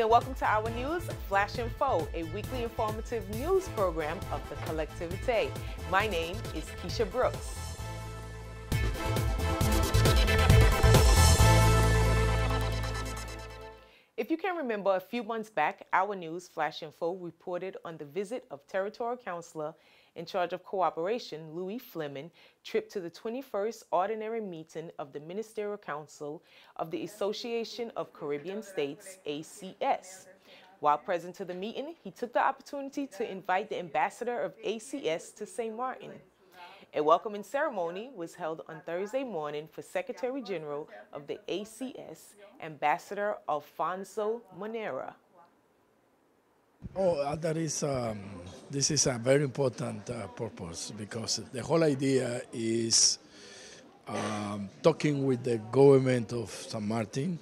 and welcome to our news, Flash Info, a weekly informative news program of the Collectivité. My name is Keisha Brooks. If you can remember, a few months back, our news, Flash Info, reported on the visit of Territorial Councilor in charge of cooperation, Louis Fleming, trip to the 21st Ordinary Meeting of the Ministerial Council of the Association of Caribbean States, ACS. While present to the meeting, he took the opportunity to invite the ambassador of ACS to St. Martin. A welcoming ceremony was held on Thursday morning for Secretary General of the ACS, Ambassador Alfonso Monera. This is a very important purpose because the whole idea is talking with the government of San Martin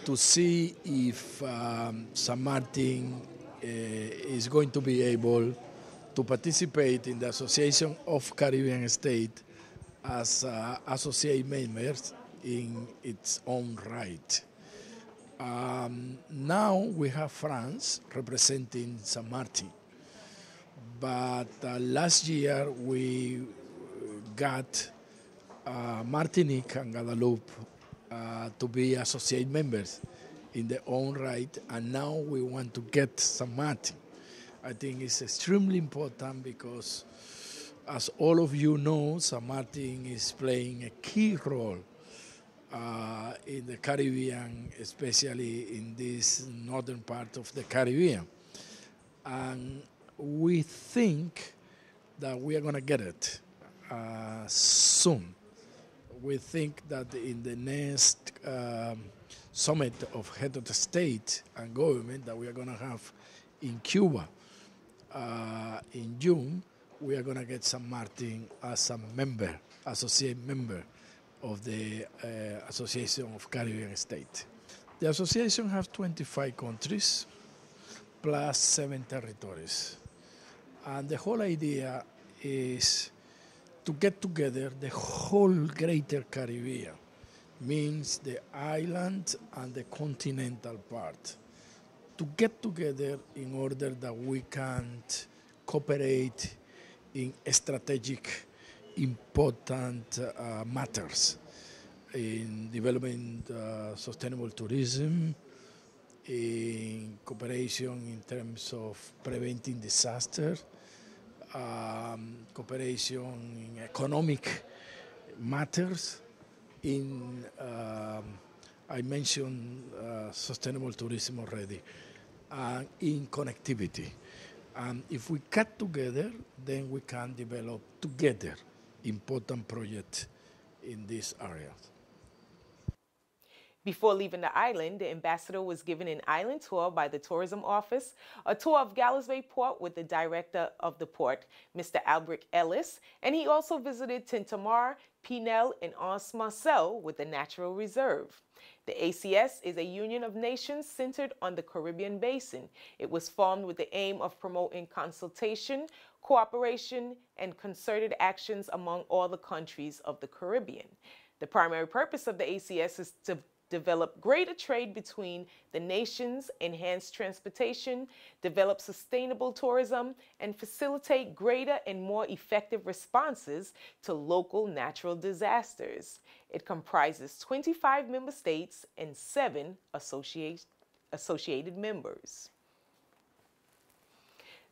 to see if San Martin is going to be able to participate in the Association of Caribbean States as associate members in its own right. Now we have France representing San Martin, but last year we got Martinique and Guadeloupe to be associate members in their own right, and now we want to get San Martin. I think it's extremely important because, as all of you know, San Martin is playing a key role in the Caribbean, especially in this northern part of the Caribbean. And we think that we are going to get it soon. We think that in the next summit of head of the state and government that we are going to have in Cuba in June, we are going to get San Martin as a member, associate member of the Association of Caribbean States. The association has 25 countries plus 7 territories. And the whole idea is to get together the whole greater Caribbean, means the island and the continental part, to get together in order that we can cooperate in strategic, important matters in developing sustainable tourism, in cooperation in terms of preventing disaster, cooperation in economic matters, in I mentioned sustainable tourism already, and in connectivity. And if we get together, then we can develop together important projects in these areas. Before leaving the island, the ambassador was given an island tour by the tourism office, a tour of Gallows Bay Port with the director of the port, Mr. Albrecht Ellis, and he also visited Tintamarre, Pinel, and Anse Marcel with the Natural Reserve. The ACS is a union of nations centered on the Caribbean Basin. It was formed with the aim of promoting consultation, cooperation, and concerted actions among all the countries of the Caribbean. The primary purpose of the ACS is to develop greater trade between the nations, enhance transportation, develop sustainable tourism, and facilitate greater and more effective responses to local natural disasters. It comprises 25 member states and 7 associated members.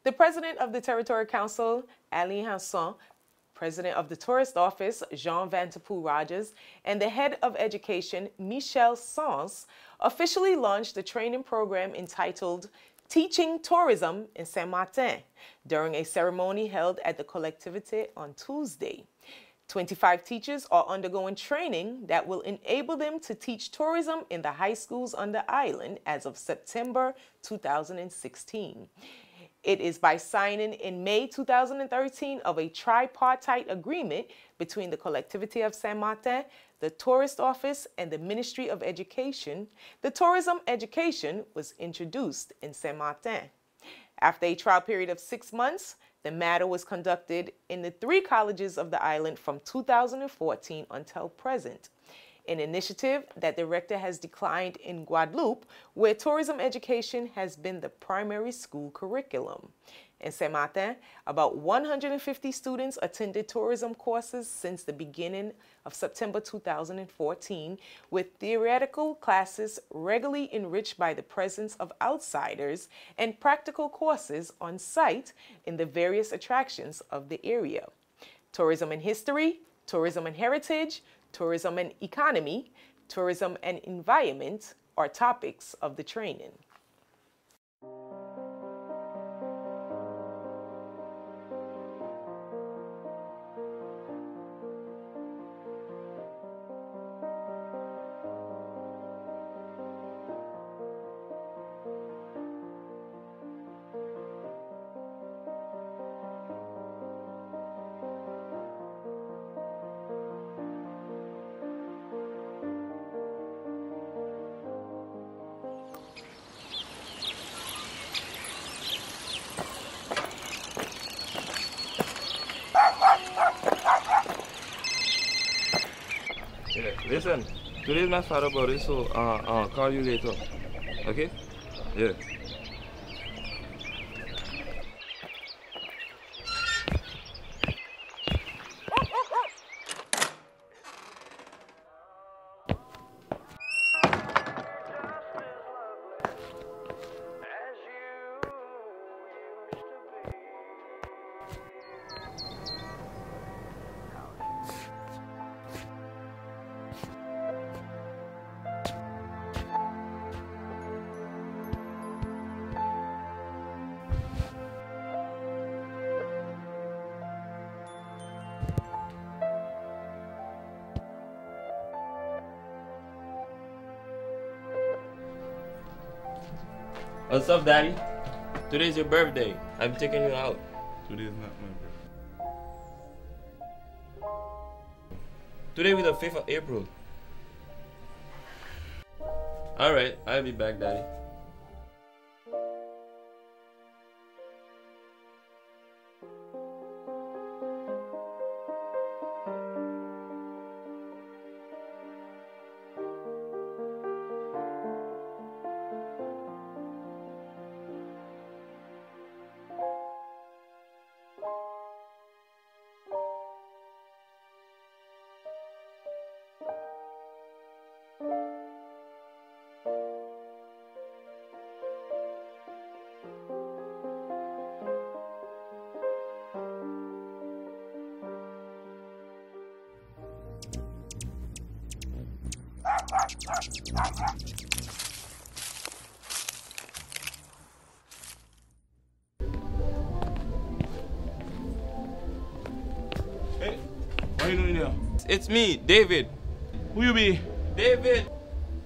The president of the Territorial Council, Alain Hanson, President of the Tourist Office, Jean Vanterpool Rogers, and the Head of Education, Michel Sans, officially launched the training program entitled Teaching Tourism in Saint Martin during a ceremony held at the Collectivité on Tuesday. 25 teachers are undergoing training that will enable them to teach tourism in the high schools on the island as of September 2016. It is by signing in May 2013 of a tripartite agreement between the Collectivité of Saint Martin, the Tourist Office, and the Ministry of Education, the tourism education was introduced in Saint Martin. After a trial period of 6 months, the matter was conducted in the 3 colleges of the island from 2014 until present. an initiative that the rector has declined in Guadeloupe, where tourism education has been the primary school curriculum. In Saint-Martin, about 150 students attended tourism courses since the beginning of September 2014, with theoretical classes regularly enriched by the presence of outsiders and practical courses on site in the various attractions of the area. Tourism and history, tourism and heritage, tourism and economy, tourism and environment are topics of the training. Yeah, listen, today's my father birthday, so I'll call you later. Okay? Yeah. What's up, Daddy? Today's your birthday. I'm taking you out. Today is not my birthday. Today is the 5th of April. Alright, I'll be back, Daddy. Hey, what are you doing here? It's me, David. Who you be? David!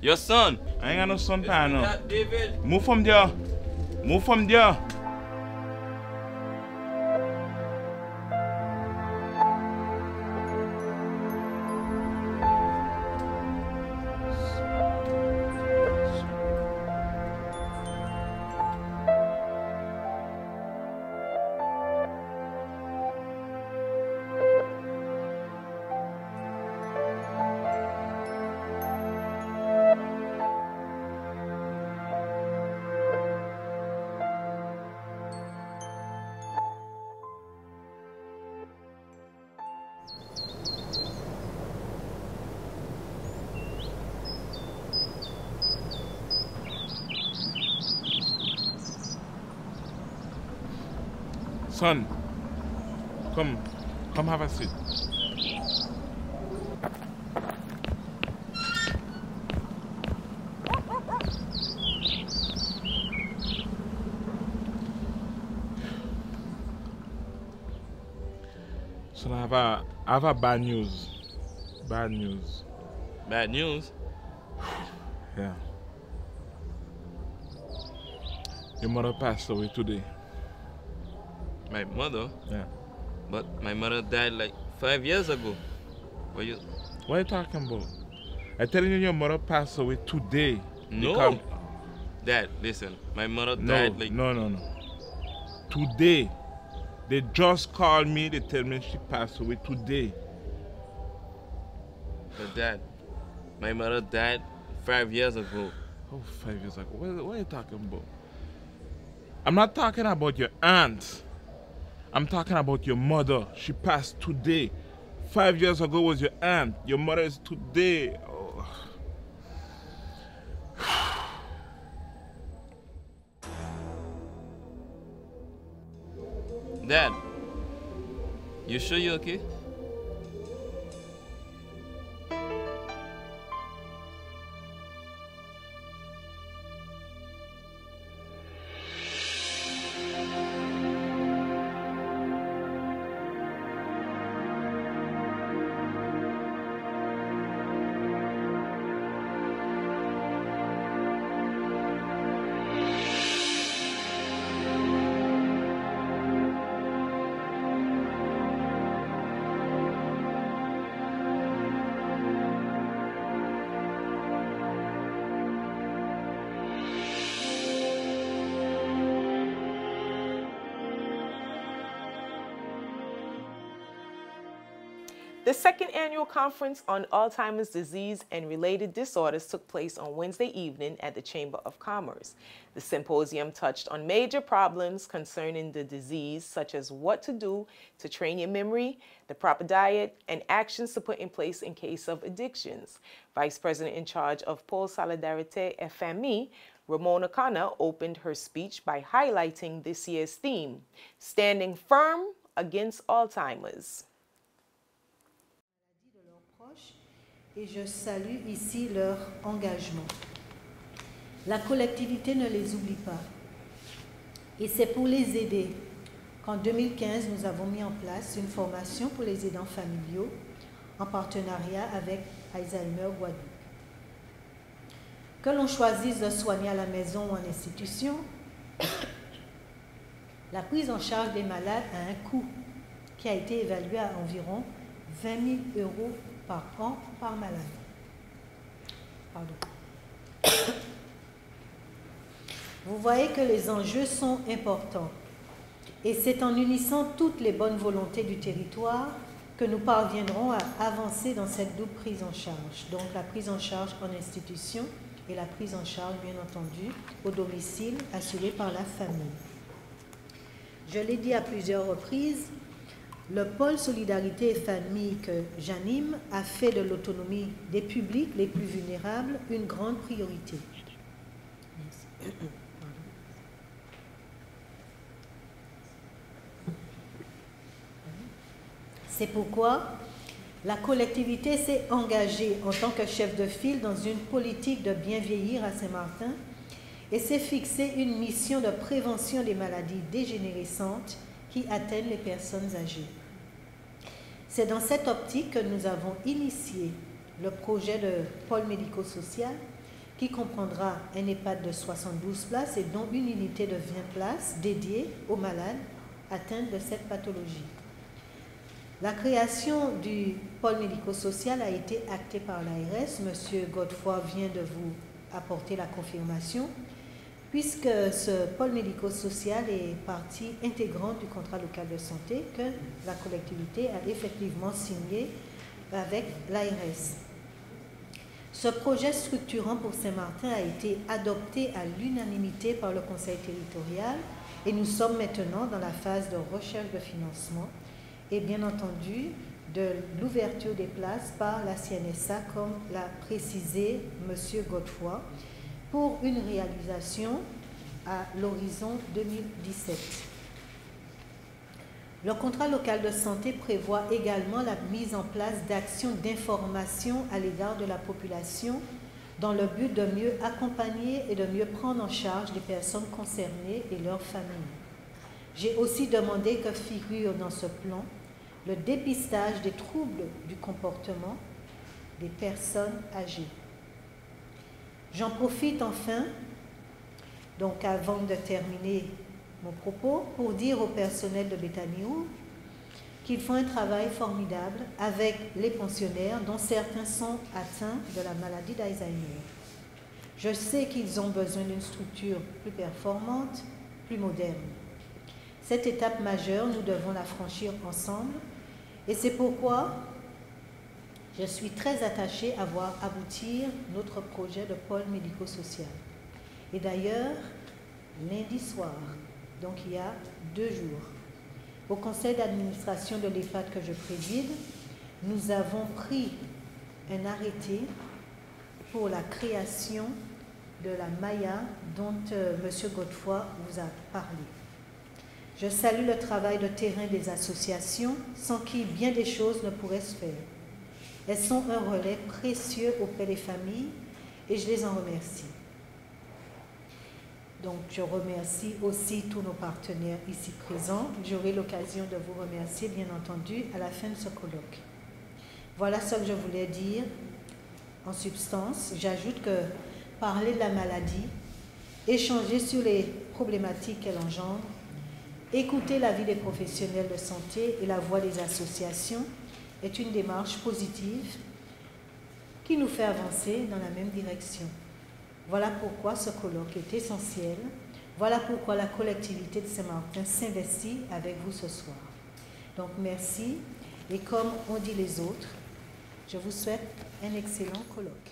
Your son. I ain't got no son pan no. Not David. Move from there. Move from there. Son, come have a seat. Son, I have a bad news. Bad news. Bad news? Yeah. Your mother passed away today. My mother? Yeah. But my mother died like 5 years ago. What are you talking about? I'm telling you, your mother passed away today. No. Dad, listen. My mother died like... No. Today. They just called me. They tell me she passed away today. But Dad, My mother died 5 years ago. Oh, 5 years ago. What are you talking about? I'm not talking about your aunt. I'm talking about your mother. She passed today. 5 years ago was your aunt. Your mother is today. Oh. Dad, you sure you're okay? The second annual conference on Alzheimer's disease and related disorders took place on Wednesday evening at the Chamber of Commerce. The symposium touched on major problems concerning the disease, such as what to do to train your memory, the proper diet, and actions to put in place in case of addictions. Vice President in charge of Pôle Solidarité et Famille, Ramona Connor, opened her speech by highlighting this year's theme, Standing Firm Against Alzheimer's. Et je salue ici leur engagement. La collectivité ne les oublie pas. Et c'est pour les aider qu'en 2015, nous avons mis en place une formation pour les aidants familiaux en partenariat avec Alzheimer Guadeloupe. Que l'on choisisse de soigner à la maison ou en institution, la prise en charge des malades a un coût qui a été évalué à environ 20 000 € par an par malade. Pardon. Vous voyez que les enjeux sont importants et c'est en unissant toutes les bonnes volontés du territoire que nous parviendrons à avancer dans cette double prise en charge. Donc la prise en charge en institution et la prise en charge, bien entendu, au domicile assurée par la famille. Je l'ai dit à plusieurs reprises, le pôle Solidarité et Famille que j'anime a fait de l'autonomie des publics les plus vulnérables une grande priorité. Merci. C'est pourquoi la collectivité s'est engagée en tant que chef de file dans une politique de bien vieillir à Saint-Martin et s'est fixé une mission de prévention des maladies dégénérescentes qui atteignent les personnes âgées. C'est dans cette optique que nous avons initié le projet de pôle médico-social qui comprendra un EHPAD de 72 places et dont une unité de 20 places dédiée aux malades atteints de cette pathologie. La création du pôle médico-social a été actée par l'ARS. Monsieur Godefroy vient de vous apporter la confirmation, puisque ce pôle médico-social est partie intégrante du contrat local de santé que la collectivité a effectivement signé avec l'ARS. Ce projet structurant pour Saint-Martin a été adopté à l'unanimité par le conseil territorial et nous sommes maintenant dans la phase de recherche de financement et bien entendu de l'ouverture des places par la CNSA, comme l'a précisé M. Godefroy, pour une réalisation à l'horizon 2017. Le contrat local de santé prévoit également la mise en place d'actions d'information à l'égard de la population dans le but de mieux accompagner et de mieux prendre en charge les personnes concernées et leurs familles. J'ai aussi demandé que figure dans ce plan le dépistage des troubles du comportement des personnes âgées. J'en profite enfin, donc avant de terminer mon propos, pour dire au personnel de Béthaniou qu'ils font un travail formidable avec les pensionnaires dont certains sont atteints de la maladie d'Alzheimer. Je sais qu'ils ont besoin d'une structure plus performante, plus moderne. Cette étape majeure, nous devons la franchir ensemble et c'est pourquoi Je suis très attachée à voir aboutir notre projet de pôle médico-social. Et d'ailleurs, lundi soir, donc il y a 2 jours, au conseil d'administration de l'EHPAD que je préside, nous avons pris un arrêté pour la création de la Maya dont M. Godefroy vous a parlé. Je salue le travail de terrain des associations, sans qui bien des choses ne pourraient se faire. Elles sont un relais précieux auprès des familles et je les en remercie. Donc, je remercie aussi tous nos partenaires ici présents. J'aurai l'occasion de vous remercier, bien entendu, à la fin de ce colloque. Voilà ce que je voulais dire en substance. J'ajoute que parler de la maladie, échanger sur les problématiques qu'elle engendre, écouter l'avis des professionnels de santé et la voix des associations est une démarche positive qui nous fait avancer dans la même direction. Voilà pourquoi ce colloque est essentiel. Voilà pourquoi la collectivité de Saint-Martin s'investit avec vous ce soir. Donc merci et comme on dit les autres, je vous souhaite un excellent colloque.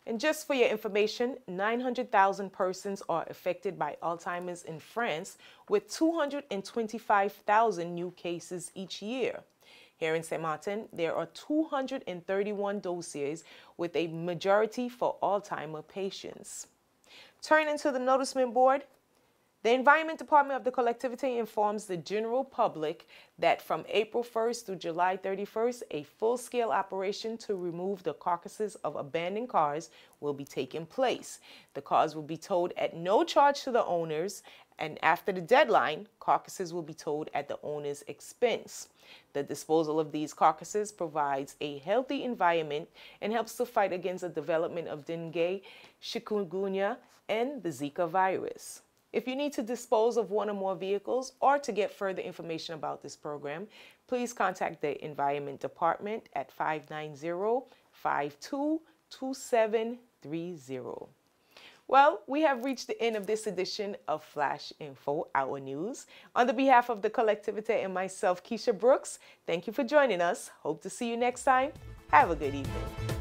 And just for your information, 900,000 persons are affected by Alzheimer's in France, with 225,000 new cases each year. Here in St. Martin, there are 231 dossiers, with a majority for Alzheimer patients. Turning to the noticement board, the Environment Department of the collectivity informs the general public that from April 1st through July 31st, a full-scale operation to remove the carcasses of abandoned cars will be taking place. The cars will be towed at no charge to the owners, and after the deadline, carcasses will be towed at the owner's expense. The disposal of these carcasses provides a healthy environment and helps to fight against the development of dengue, chikungunya, and the Zika virus. If you need to dispose of one or more vehicles or to get further information about this program, please contact the Environment Department at 590-522730. Well, we have reached the end of this edition of Flash Info, Our News. On the behalf of the collectivity and myself, Keisha Brooks, thank you for joining us. Hope to see you next time. Have a good evening.